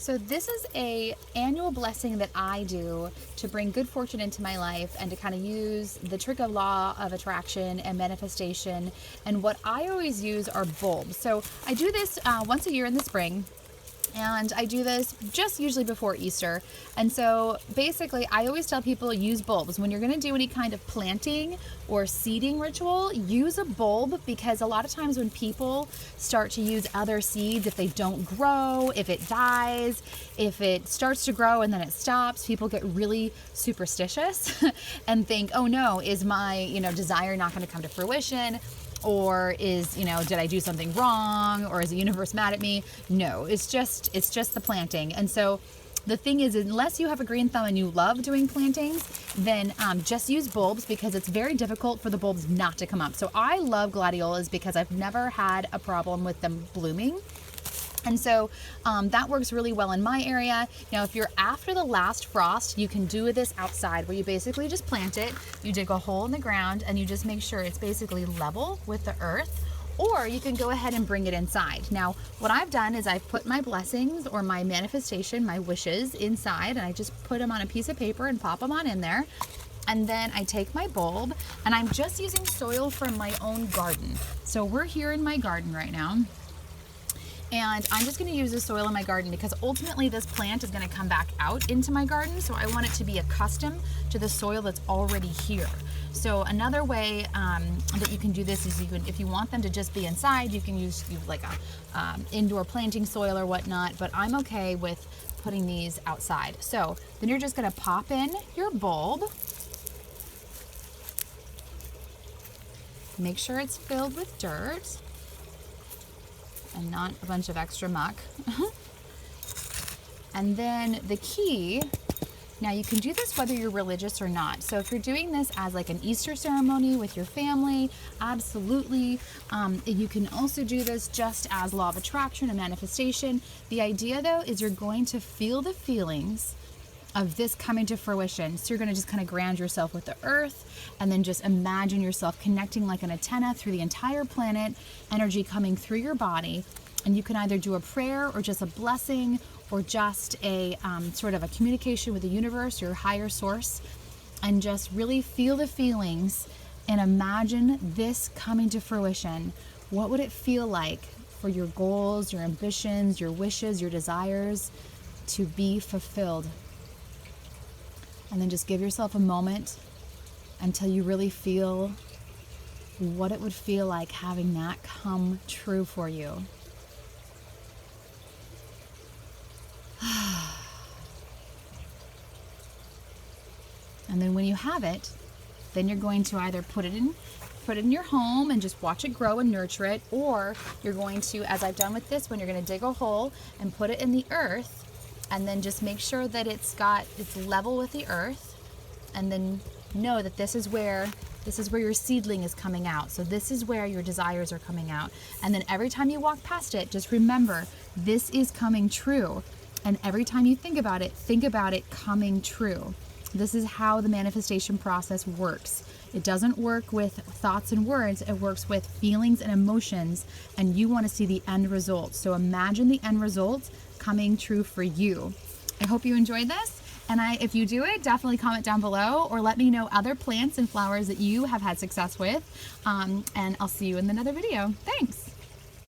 So this is a annual blessing that I do to bring good fortune into my life and to kind of use the trick of law of attraction and manifestation. And what I always use are bulbs. So I do this once a year in the spring. And I do this just usually before Easter. And so basically, I always tell people use bulbs. When you're going to do any kind of planting or seeding ritual, use a bulb, because a lot of times when people start to use other seeds, if they don't grow, if it dies, if it starts to grow and then it stops, people get really superstitious and think, oh no, is my, desire not going to come to fruition? Or is, did I do something wrong? Or is the universe mad at me? No, it's just the planting. And so the thing is, unless you have a green thumb and you love doing plantings, then just use bulbs, because it's very difficult for the bulbs not to come up. So I love gladiolas because I've never had a problem with them blooming. And so that works really well in my area. Now, if you're after the last frost, you can do this outside, where you basically just plant it, you dig a hole in the ground, and you just make sure it's basically level with the earth. Or you can go ahead and bring it inside. Now, what I've done is I've put my blessings or my manifestation, my wishes inside, and I just put them on a piece of paper and pop them on in there. And then I take my bulb, and I'm just using soil from my own garden. So we're here in my garden right now. And I'm just going to use the soil in my garden, because ultimately this plant is going to come back out into my garden. So I want it to be accustomed to the soil that's already here. So another way that you can do this is if you want them to just be inside, you can use like a indoor planting soil or whatnot. But I'm okay with putting these outside. So then you're just going to pop in your bulb. Make sure it's filled with dirt and not a bunch of extra muck. And then the key, now you can do this whether you're religious or not. So if you're doing this as like an Easter ceremony with your family, absolutely. You can also do this just as law of attraction and manifestation. The idea though is you're going to feel the feelings of this coming to fruition. So you're going to just kind of ground yourself with the earth, and then just imagine yourself connecting like an antenna through the entire planet, energy coming through your body. And you can either do a prayer or just a blessing, or just a sort of a communication with the universe, your higher source, and just really feel the feelings and imagine this coming to fruition. What would it feel like for your goals, your ambitions, your wishes, your desires to be fulfilled? And then just give yourself a moment until you really feel what it would feel like having that come true for you. And then when you have it, then you're going to either put it in your home and just watch it grow and nurture it, or you're going to, as I've done with this one, you're going to dig a hole and put it in the earth. And then just make sure that it's level with the earth, and then know that this is where your seedling is coming out. So this is where your desires are coming out. And then every time you walk past it, just remember this is coming true. And every time you think about it coming true. This is how the manifestation process works. It doesn't work with thoughts and words. It works with feelings and emotions, and you want to see the end result. So imagine the end result coming true for you. I hope you enjoyed this. And if you do it, definitely comment down below, or let me know other plants and flowers that you have had success with. And I'll see you in another video. Thanks.